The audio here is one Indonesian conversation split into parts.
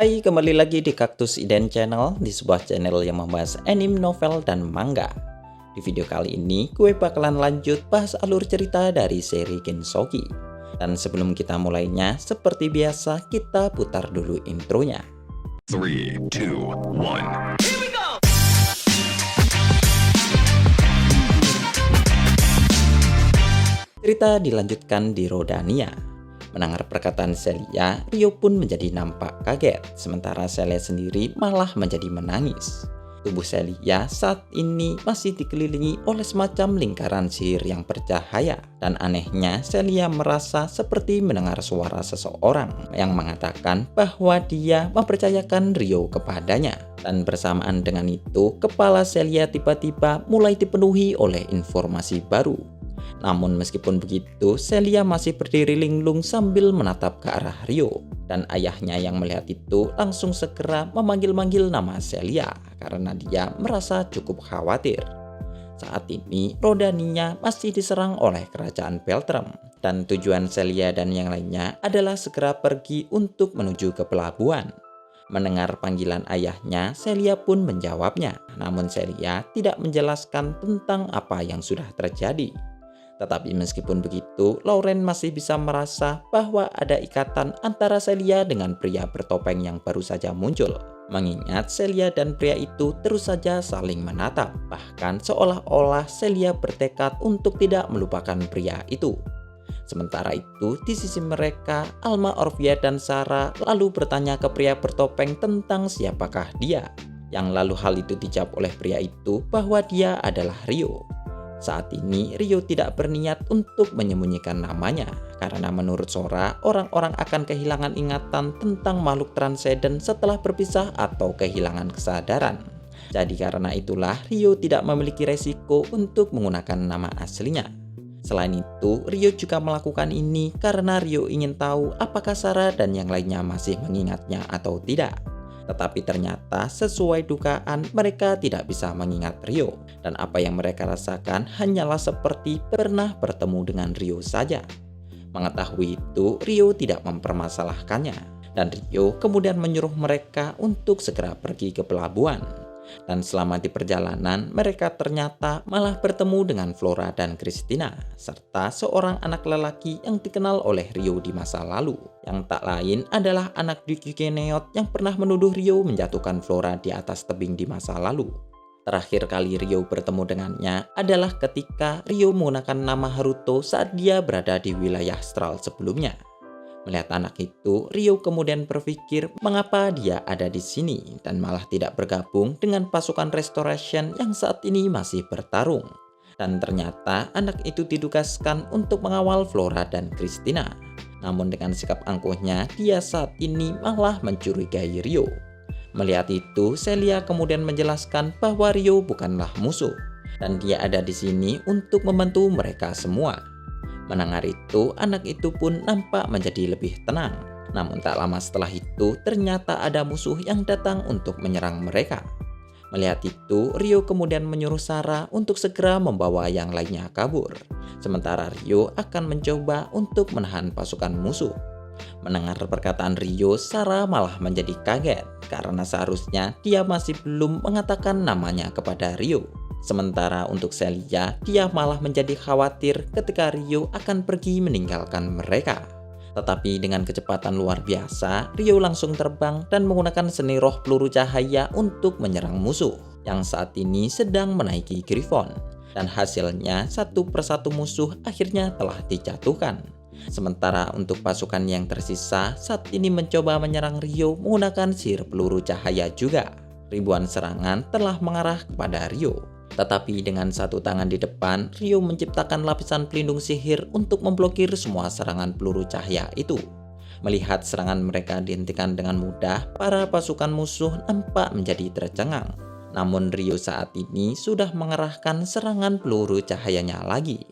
Hai, kembali lagi di Kaktus Iden Channel, di sebuah channel yang membahas anime, novel, dan manga. Di video kali ini, gue bakalan lanjut bahas alur cerita dari seri Gensoki. Dan sebelum kita mulainya, seperti biasa, kita putar dulu intronya. 3, 2, 1. Cerita dilanjutkan di Rodania. Mendengar perkataan Celia, Rio pun menjadi nampak kaget, sementara Celia sendiri malah menjadi menangis. Tubuh Celia saat ini masih dikelilingi oleh semacam lingkaran sihir yang bercahaya. Dan anehnya, Celia merasa seperti mendengar suara seseorang yang mengatakan bahwa dia mempercayakan Rio kepadanya. Dan bersamaan dengan itu, kepala Celia tiba-tiba mulai dipenuhi oleh informasi baru. Namun meskipun begitu, Celia masih berdiri linglung sambil menatap ke arah Rio. Dan ayahnya yang melihat itu langsung segera memanggil-manggil nama Celia karena dia merasa cukup khawatir. Saat ini, Rodania masih diserang oleh kerajaan Beltrum. Dan tujuan Celia dan yang lainnya adalah segera pergi untuk menuju ke pelabuhan. Mendengar panggilan ayahnya, Celia pun menjawabnya. Namun Celia tidak menjelaskan tentang apa yang sudah terjadi. Tetapi meskipun begitu, Lauren masih bisa merasa bahwa ada ikatan antara Celia dengan pria bertopeng yang baru saja muncul. Mengingat Celia dan pria itu terus saja saling menatap. Bahkan seolah-olah Celia bertekad untuk tidak melupakan pria itu. Sementara itu, di sisi mereka, Alma, Orvia, dan Sarah lalu bertanya ke pria bertopeng tentang siapakah dia. Yang lalu hal itu dijawab oleh pria itu bahwa dia adalah Rio. Saat ini Rio tidak berniat untuk menyembunyikan namanya karena menurut Sora orang-orang akan kehilangan ingatan tentang makhluk transenden setelah berpisah atau kehilangan kesadaran. Jadi karena itulah Rio tidak memiliki resiko untuk menggunakan nama aslinya. Selain itu, Rio juga melakukan ini karena Rio ingin tahu apakah Sarah dan yang lainnya masih mengingatnya atau tidak. Tetapi ternyata sesuai dugaan mereka tidak bisa mengingat Rio. Dan apa yang mereka rasakan hanyalah seperti pernah bertemu dengan Rio saja. Mengetahui itu, Rio tidak mempermasalahkannya. Dan Rio kemudian menyuruh mereka untuk segera pergi ke pelabuhan. Dan selama di perjalanan, mereka ternyata malah bertemu dengan Flora dan Christina, serta seorang anak lelaki yang dikenal oleh Rio di masa lalu, yang tak lain adalah anak Duke Yukineot yang pernah menuduh Rio menjatuhkan Flora di atas tebing di masa lalu. Terakhir kali Rio bertemu dengannya adalah ketika Rio menggunakan nama Haruto saat dia berada di wilayah Astral sebelumnya. Melihat anak itu, Rio kemudian berpikir mengapa dia ada di sini dan malah tidak bergabung dengan pasukan Restoration yang saat ini masih bertarung. Dan ternyata anak itu ditugaskan untuk mengawal Flora dan Christina. Namun dengan sikap angkuhnya, dia saat ini malah mencurigai Rio. Melihat itu, Celia kemudian menjelaskan bahwa Rio bukanlah musuh dan dia ada di sini untuk membantu mereka semua. Mendengar itu, anak itu pun nampak menjadi lebih tenang. Namun tak lama setelah itu, ternyata ada musuh yang datang untuk menyerang mereka. Melihat itu, Rio kemudian menyuruh Sarah untuk segera membawa yang lainnya kabur. Sementara Rio akan mencoba untuk menahan pasukan musuh. Mendengar perkataan Rio, Sarah malah menjadi kaget karena seharusnya dia masih belum mengatakan namanya kepada Rio. Sementara untuk Celia, dia malah menjadi khawatir ketika Rio akan pergi meninggalkan mereka. Tetapi dengan kecepatan luar biasa, Rio langsung terbang dan menggunakan seni roh peluru cahaya untuk menyerang musuh yang saat ini sedang menaiki Griffon. Dan hasilnya satu persatu musuh akhirnya telah dijatuhkan. Sementara untuk pasukan yang tersisa saat ini mencoba menyerang Rio menggunakan sihir peluru cahaya juga. Ribuan serangan telah mengarah kepada Rio. Tetapi dengan satu tangan di depan, Rio menciptakan lapisan pelindung sihir untuk memblokir semua serangan peluru cahaya itu. Melihat serangan mereka dihentikan dengan mudah, para pasukan musuh nampak menjadi tercengang. Namun Rio saat ini sudah mengerahkan serangan peluru cahayanya lagi.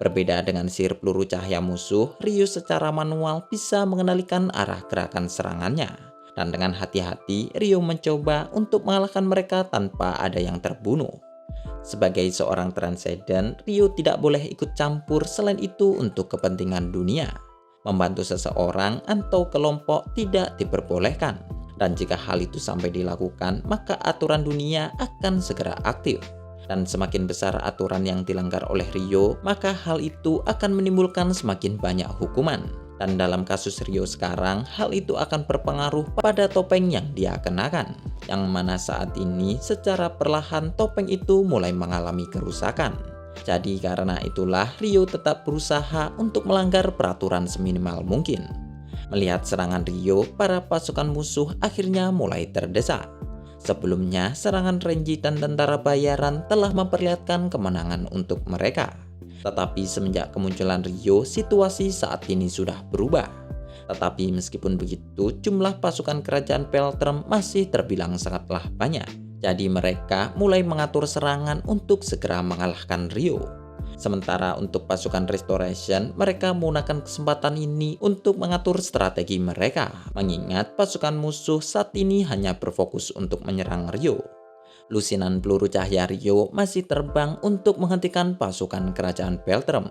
Berbeda dengan sihir peluru cahaya musuh, Rio secara manual bisa mengendalikan arah gerakan serangannya. Dan dengan hati-hati, Rio mencoba untuk mengalahkan mereka tanpa ada yang terbunuh. Sebagai seorang transenden, Rio tidak boleh ikut campur selain itu untuk kepentingan dunia. Membantu seseorang atau kelompok tidak diperbolehkan. Dan jika hal itu sampai dilakukan, maka aturan dunia akan segera aktif. Dan semakin besar aturan yang dilanggar oleh Rio, maka hal itu akan menimbulkan semakin banyak hukuman. Dan dalam kasus Rio sekarang, hal itu akan berpengaruh pada topeng yang dia kenakan. Yang mana saat ini secara perlahan topeng itu mulai mengalami kerusakan. Jadi karena itulah Rio tetap berusaha untuk melanggar peraturan seminimal mungkin. Melihat serangan Rio, para pasukan musuh akhirnya mulai terdesak. Sebelumnya, serangan Renji dan tentara bayaran telah memperlihatkan kemenangan untuk mereka. Tetapi semenjak kemunculan Rio, situasi saat ini sudah berubah. Tetapi meskipun begitu, jumlah pasukan kerajaan Peltrum masih terbilang sangatlah banyak. Jadi mereka mulai mengatur serangan untuk segera mengalahkan Rio. Sementara untuk pasukan Restoration, mereka menggunakan kesempatan ini untuk mengatur strategi mereka. Mengingat pasukan musuh saat ini hanya berfokus untuk menyerang Rio. Lusinan peluru cahaya Rio masih terbang untuk menghentikan pasukan kerajaan Peltrum.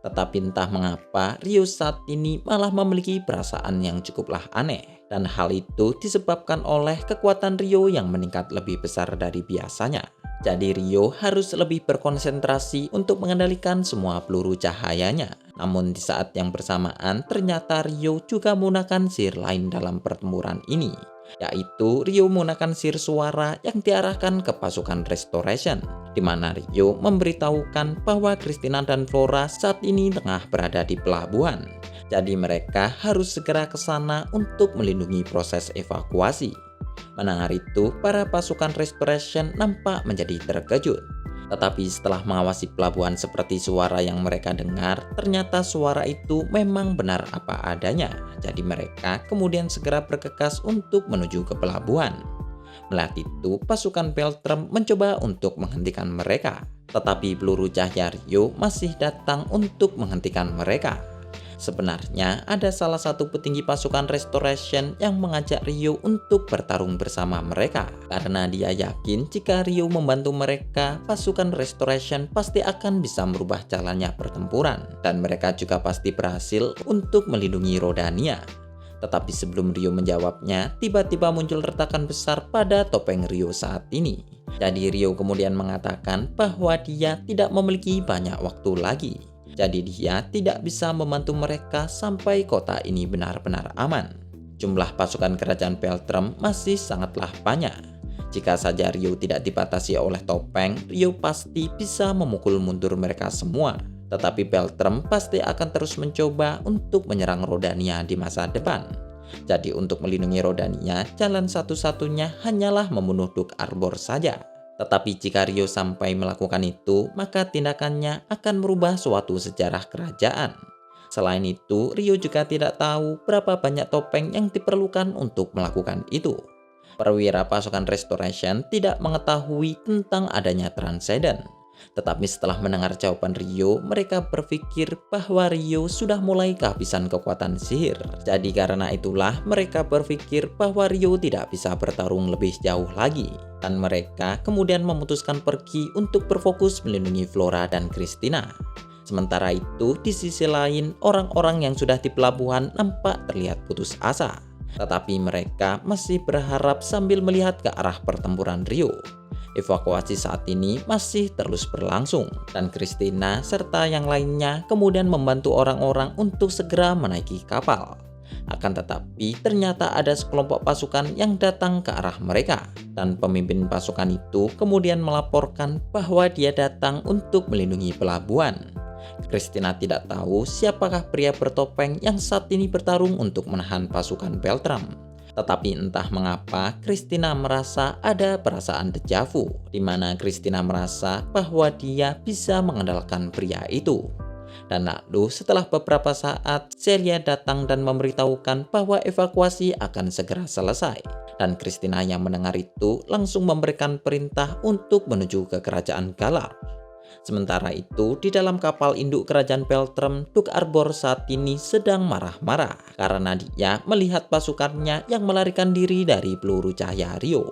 Tetapi entah mengapa Rio saat ini malah memiliki perasaan yang cukuplah aneh. Dan hal itu disebabkan oleh kekuatan Rio yang meningkat lebih besar dari biasanya. Jadi Rio harus lebih berkonsentrasi untuk mengendalikan semua peluru cahayanya. Namun di saat yang bersamaan ternyata Rio juga menggunakan sihir lain dalam pertempuran ini. Yaitu Rio menggunakan sihir suara yang diarahkan ke pasukan Restoration, di mana Rio memberitahukan bahwa Christina dan Flora saat ini tengah berada di pelabuhan. Jadi mereka harus segera ke sana untuk melindungi proses evakuasi. Mendengar itu, para pasukan Restoration nampak menjadi terkejut. Tetapi setelah mengawasi pelabuhan seperti suara yang mereka dengar, ternyata suara itu memang benar apa adanya. Jadi mereka kemudian segera bergegas untuk menuju ke pelabuhan. Melihat itu, pasukan Peltrum mencoba untuk menghentikan mereka. Tetapi peluru cahaya Rio masih datang untuk menghentikan mereka. Sebenarnya ada salah satu petinggi pasukan Restoration yang mengajak Rio untuk bertarung bersama mereka. Karena dia yakin jika Rio membantu mereka, pasukan Restoration pasti akan bisa merubah jalannya pertempuran. Dan mereka juga pasti berhasil untuk melindungi Rodania. Tetapi sebelum Rio menjawabnya, tiba-tiba muncul retakan besar pada topeng Rio saat ini. Jadi Rio kemudian mengatakan bahwa dia tidak memiliki banyak waktu lagi. Jadi dia tidak bisa membantu mereka sampai kota ini benar-benar aman. Jumlah pasukan kerajaan Peltrum masih sangatlah banyak. Jika saja Rio tidak dibatasi oleh topeng, Rio pasti bisa memukul mundur mereka semua. Tetapi Peltrum pasti akan terus mencoba untuk menyerang Rodania di masa depan. Jadi untuk melindungi Rodania, jalan satu-satunya hanyalah membunuh Duke Arbor saja. Tetapi jika Rio sampai melakukan itu, maka tindakannya akan merubah suatu sejarah kerajaan. Selain itu, Rio juga tidak tahu berapa banyak topeng yang diperlukan untuk melakukan itu. Perwira pasukan Restoration tidak mengetahui tentang adanya Transcendent. Tetapi setelah mendengar jawaban Rio, mereka berpikir bahwa Rio sudah mulai kehabisan kekuatan sihir. Jadi karena itulah mereka berpikir bahwa Rio tidak bisa bertarung lebih jauh lagi. Dan mereka kemudian memutuskan pergi untuk berfokus melindungi Flora dan Christina. Sementara itu, di sisi lain, orang-orang yang sudah di pelabuhan nampak terlihat putus asa. Tetapi mereka masih berharap sambil melihat ke arah pertempuran Rio. Evakuasi saat ini masih terus berlangsung, dan Christina serta yang lainnya kemudian membantu orang-orang untuk segera menaiki kapal. Akan tetapi ternyata ada sekelompok pasukan yang datang ke arah mereka, dan pemimpin pasukan itu kemudian melaporkan bahwa dia datang untuk melindungi pelabuhan. Christina tidak tahu siapakah pria bertopeng yang saat ini bertarung untuk menahan pasukan Peltrum. Tetapi entah mengapa Christina merasa ada perasaan dejavu, di mana Christina merasa bahwa dia bisa mengandalkan pria itu. Dan lalu setelah beberapa saat, Celia datang dan memberitahukan bahwa evakuasi akan segera selesai. Dan Christina yang mendengar itu langsung memberikan perintah untuk menuju ke kerajaan Galar. Sementara itu, di dalam kapal induk kerajaan Peltrum, Duke Arbor saat ini sedang marah-marah karena dia melihat pasukannya yang melarikan diri dari peluru cahaya Rio.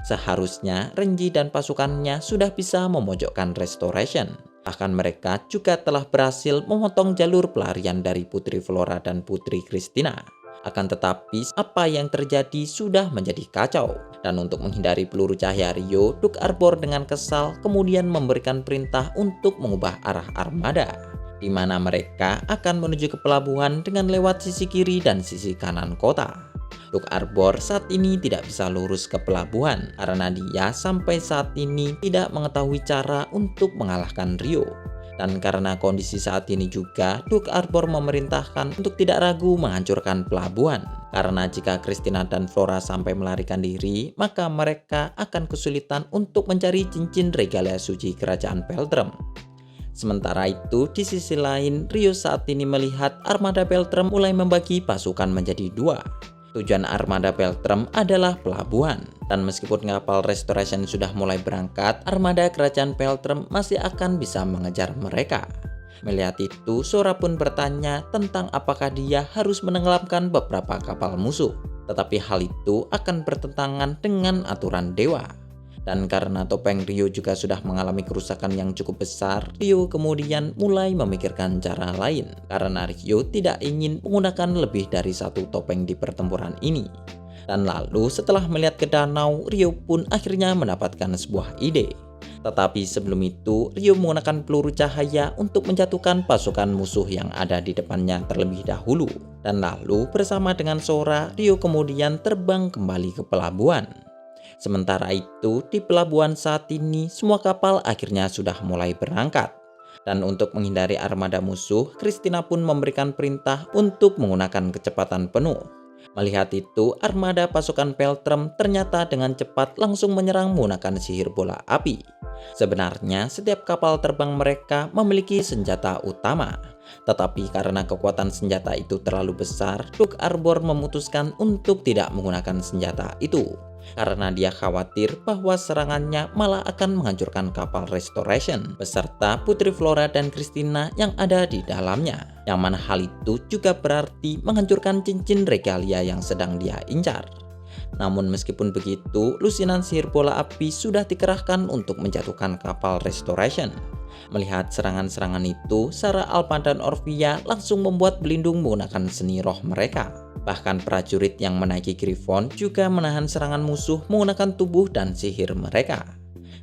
Seharusnya Renji dan pasukannya sudah bisa memojokkan Restoration. Bahkan mereka juga telah berhasil memotong jalur pelarian dari Putri Flora dan Putri Christina. Akan tetapi, apa yang terjadi sudah menjadi kacau. Dan untuk menghindari peluru cahaya Rio, Duk Arbor dengan kesal kemudian memberikan perintah untuk mengubah arah armada, di mana mereka akan menuju ke pelabuhan dengan lewat sisi kiri dan sisi kanan kota. Duk Arbor saat ini tidak bisa lurus ke pelabuhan karena dia sampai saat ini tidak mengetahui cara untuk mengalahkan Rio. Dan karena kondisi saat ini juga, Duk Arbor memerintahkan untuk tidak ragu menghancurkan pelabuhan. Karena jika Christina dan Flora sampai melarikan diri, maka mereka akan kesulitan untuk mencari cincin regalia suci kerajaan Peltrum. Sementara itu, di sisi lain, Rio saat ini melihat armada Peltrum mulai membagi pasukan menjadi dua. Tujuan armada Peltrum adalah pelabuhan, dan meskipun kapal Restoration sudah mulai berangkat, armada kerajaan Peltrum masih akan bisa mengejar mereka. Melihat itu, Sora pun bertanya tentang apakah dia harus menenggelamkan beberapa kapal musuh. Tetapi hal itu akan bertentangan dengan aturan dewa. Dan karena topeng Rio juga sudah mengalami kerusakan yang cukup besar, Rio kemudian mulai memikirkan cara lain. Karena Rio tidak ingin menggunakan lebih dari satu topeng di pertempuran ini. Dan lalu setelah melihat ke danau, Rio pun akhirnya mendapatkan sebuah ide. Tetapi sebelum itu, Rio menggunakan peluru cahaya untuk menjatuhkan pasukan musuh yang ada di depannya terlebih dahulu. Dan lalu bersama dengan Sora, Rio kemudian terbang kembali ke pelabuhan. Sementara itu, di pelabuhan saat ini, semua kapal akhirnya sudah mulai berangkat. Dan untuk menghindari armada musuh, Christina pun memberikan perintah untuk menggunakan kecepatan penuh. Melihat itu, armada pasukan Peltrum ternyata dengan cepat langsung menyerang menggunakan sihir bola api. Sebenarnya, setiap kapal terbang mereka memiliki senjata utama. Tetapi karena kekuatan senjata itu terlalu besar, Duk Arbor memutuskan untuk tidak menggunakan senjata itu. Karena dia khawatir bahwa serangannya malah akan menghancurkan kapal Restoration beserta Putri Flora dan Christina yang ada di dalamnya. Yang mana hal itu juga berarti menghancurkan cincin regalia yang sedang dia incar. Namun meskipun begitu, lusinan sihir bola api sudah dikerahkan untuk menjatuhkan kapal Restoration. Melihat serangan-serangan itu, Sarah, Alpa, dan Orvia langsung membuat pelindung menggunakan seni roh mereka. Bahkan prajurit yang menaiki Griffon juga menahan serangan musuh menggunakan tubuh dan sihir mereka.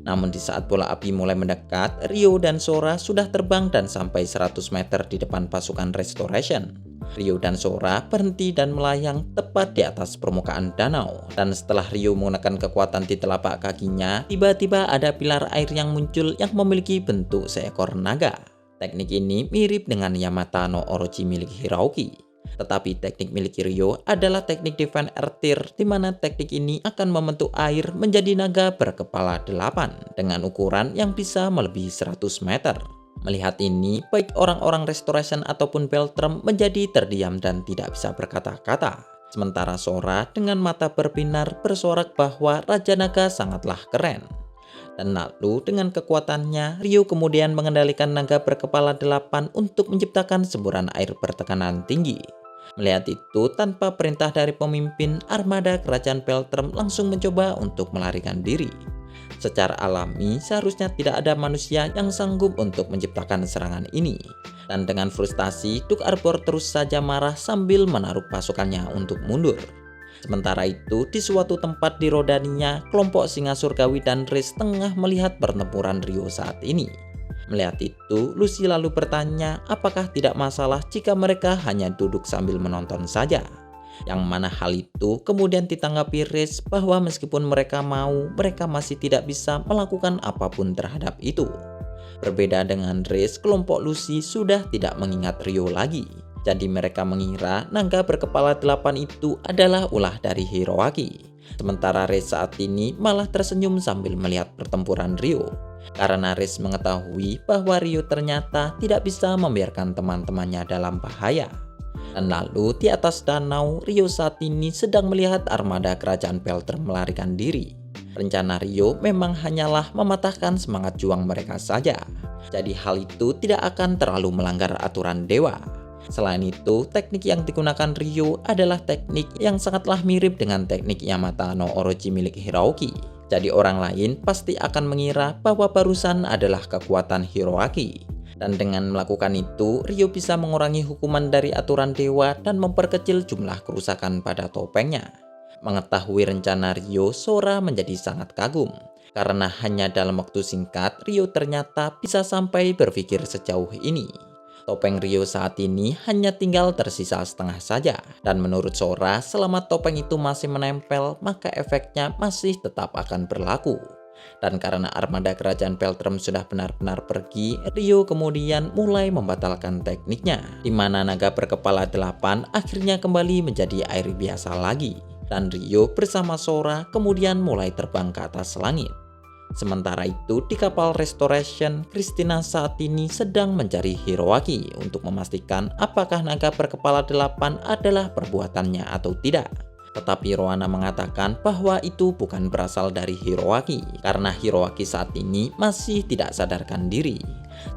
Namun di saat bola api mulai mendekat, Rio dan Sora sudah terbang dan sampai 100 meter di depan pasukan Restoration. Rio dan Sora berhenti dan melayang tepat di atas permukaan danau. Dan setelah Rio menggunakan kekuatan di telapak kakinya, tiba-tiba ada pilar air yang muncul yang memiliki bentuk seekor naga. Teknik ini mirip dengan Yamata no Orochi milik Hirauki. Tetapi teknik milik Rio adalah teknik Divine Earthir, di mana teknik ini akan membentuk air menjadi naga berkepala 8 dengan ukuran yang bisa melebihi 100 meter. Melihat ini, baik orang-orang Restoration ataupun Peltrum menjadi terdiam dan tidak bisa berkata-kata. Sementara Sora dengan mata berbinar bersorak bahwa Raja Naga sangatlah keren. Dan lalu dengan kekuatannya, Rio kemudian mengendalikan naga berkepala 8 untuk menciptakan semburan air bertekanan tinggi. Melihat itu, tanpa perintah dari pemimpin, armada kerajaan Peltrum langsung mencoba untuk melarikan diri. Secara alami, seharusnya tidak ada manusia yang sanggup untuk menciptakan serangan ini. Dan dengan frustasi, Duk Arbor terus saja marah sambil menaruh pasukannya untuk mundur. Sementara itu, di suatu tempat di Rodania, kelompok singa surgawi dan Riz tengah melihat pertempuran Rio saat ini. Melihat itu, Lucy lalu bertanya apakah tidak masalah jika mereka hanya duduk sambil menonton saja. Yang mana hal itu kemudian ditanggapi Riz bahwa meskipun mereka mau, mereka masih tidak bisa melakukan apapun terhadap itu. Berbeda dengan Riz, kelompok Lucy sudah tidak mengingat Rio lagi. Jadi mereka mengira naga berkepala 8 itu adalah ulah dari Hiroaki. Sementara Riz saat ini malah tersenyum sambil melihat pertempuran Rio. Karena Riz mengetahui bahwa Rio ternyata tidak bisa membiarkan teman-temannya dalam bahaya. Dan lalu di atas danau, Rio saat ini sedang melihat armada kerajaan Peltrum melarikan diri. Rencana Rio memang hanyalah mematahkan semangat juang mereka saja. Jadi hal itu tidak akan terlalu melanggar aturan dewa. Selain itu, teknik yang digunakan Rio adalah teknik yang sangatlah mirip dengan teknik Yamata no Orochi milik Hirauki. Jadi orang lain pasti akan mengira bahwa barusan adalah kekuatan Hiroaki. Dan dengan melakukan itu, Ryo bisa mengurangi hukuman dari aturan dewa dan memperkecil jumlah kerusakan pada topengnya. Mengetahui rencana Ryo, Sora menjadi sangat kagum. Karena hanya dalam waktu singkat, Ryo ternyata bisa sampai berpikir sejauh ini. Topeng Ryo saat ini hanya tinggal tersisa setengah saja. Dan menurut Sora, selama topeng itu masih menempel, maka efeknya masih tetap akan berlaku. Dan karena armada kerajaan Peltrum sudah benar-benar pergi, Ryo kemudian mulai membatalkan tekniknya, di mana naga berkepala 8 akhirnya kembali menjadi air biasa lagi. Dan Ryo bersama Sora kemudian mulai terbang ke atas langit. Sementara itu di kapal Restoration, Christina saat ini sedang mencari Hiroaki untuk memastikan apakah naga berkepala 8 adalah perbuatannya atau tidak. Tetapi Rohana mengatakan bahwa itu bukan berasal dari Hiroaki, karena Hiroaki saat ini masih tidak sadarkan diri.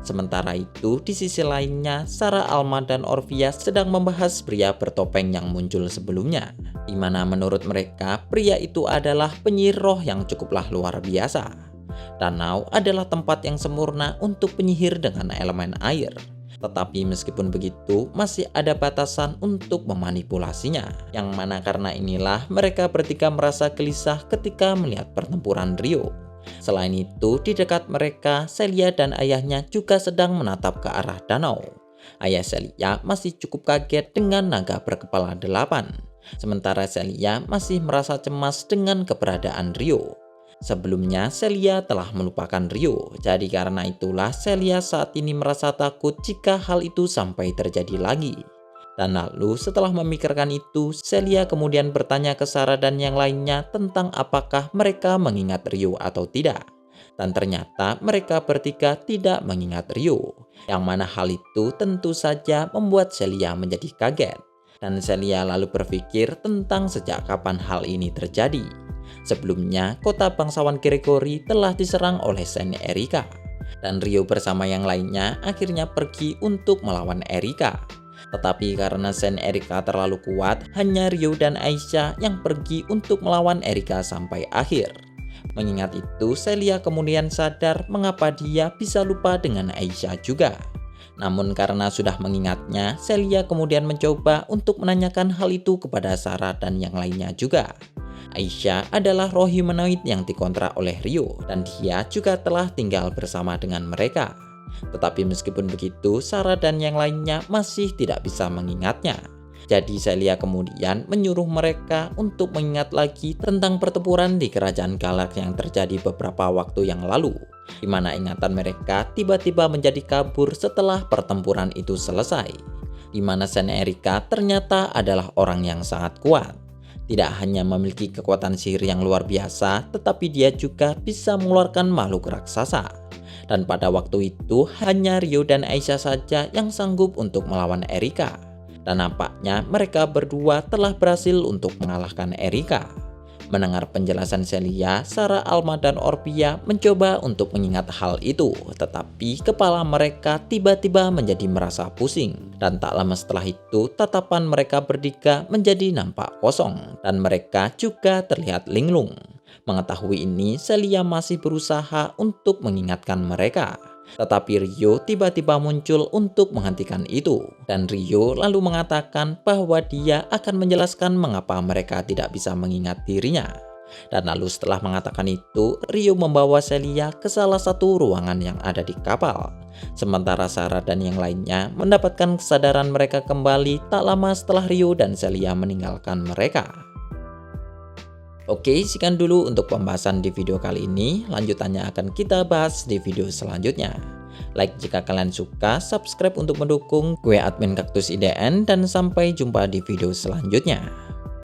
Sementara itu, di sisi lainnya, Sarah, Alma, dan Orvia sedang membahas pria bertopeng yang muncul sebelumnya, di mana menurut mereka pria itu adalah penyihir roh yang cukuplah luar biasa. Danau adalah tempat yang sempurna untuk penyihir dengan elemen air. Tetapi meskipun begitu, masih ada batasan untuk memanipulasinya, yang mana karena inilah mereka bertiga merasa gelisah ketika melihat pertempuran Ryo. Selain itu, di dekat mereka, Celia dan ayahnya juga sedang menatap ke arah danau. Ayah Celia masih cukup kaget dengan naga berkepala 8, sementara Celia masih merasa cemas dengan keberadaan Ryo. Sebelumnya, Celia telah melupakan Ryo, jadi karena itulah Celia saat ini merasa takut jika hal itu sampai terjadi lagi. Dan lalu setelah memikirkan itu, Celia kemudian bertanya ke Sarah dan yang lainnya tentang apakah mereka mengingat Ryo atau tidak. Dan ternyata mereka bertiga tidak mengingat Ryo, yang mana hal itu tentu saja membuat Celia menjadi kaget. Dan Celia lalu berpikir tentang sejak kapan hal ini terjadi. Sebelumnya, kota bangsawan Gregory telah diserang oleh Saint Erika, dan Ryo bersama yang lainnya akhirnya pergi untuk melawan Erika. Tetapi karena Saint Erika terlalu kuat, hanya Ryo dan Aisyah yang pergi untuk melawan Erika sampai akhir. Mengingat itu, Celia kemudian sadar mengapa dia bisa lupa dengan Aisyah juga. Namun karena sudah mengingatnya, Celia kemudian mencoba untuk menanyakan hal itu kepada Sarah dan yang lainnya juga. Aisyah adalah roh humanoid yang dikontrak oleh Ryo, dan dia juga telah tinggal bersama dengan mereka. Tetapi meskipun begitu, Sarah dan yang lainnya masih tidak bisa mengingatnya. Jadi Celia kemudian menyuruh mereka untuk mengingat lagi tentang pertempuran di kerajaan Galak yang terjadi beberapa waktu yang lalu, di mana ingatan mereka tiba-tiba menjadi kabur setelah pertempuran itu selesai, di mana Saint Erika ternyata adalah orang yang sangat kuat. Tidak hanya memiliki kekuatan sihir yang luar biasa, tetapi dia juga bisa mengeluarkan makhluk raksasa. Dan pada waktu itu hanya Ryo dan Aisyah saja yang sanggup untuk melawan Erika. Dan nampaknya mereka berdua telah berhasil untuk mengalahkan Erika. Mendengar penjelasan Celia, Sarah, Alma, dan Orvia mencoba untuk mengingat hal itu, tetapi kepala mereka tiba-tiba menjadi merasa pusing. Dan tak lama setelah itu, tatapan mereka bertiga menjadi nampak kosong, dan mereka juga terlihat linglung. Mengetahui ini, Celia masih berusaha untuk mengingatkan mereka. Tetapi Ryo tiba-tiba muncul untuk menghentikan itu, dan Ryo lalu mengatakan bahwa dia akan menjelaskan mengapa mereka tidak bisa mengingat dirinya. Dan lalu setelah mengatakan itu, Ryo membawa Celia ke salah satu ruangan yang ada di kapal. Sementara Sarah dan yang lainnya mendapatkan kesadaran mereka kembali tak lama setelah Ryo dan Celia meninggalkan mereka. Oke, sekian dulu untuk pembahasan di video kali ini. Lanjutannya akan kita bahas di video selanjutnya. Like jika kalian suka, subscribe untuk mendukung. Gue admin Kaktus IDN dan sampai jumpa di video selanjutnya.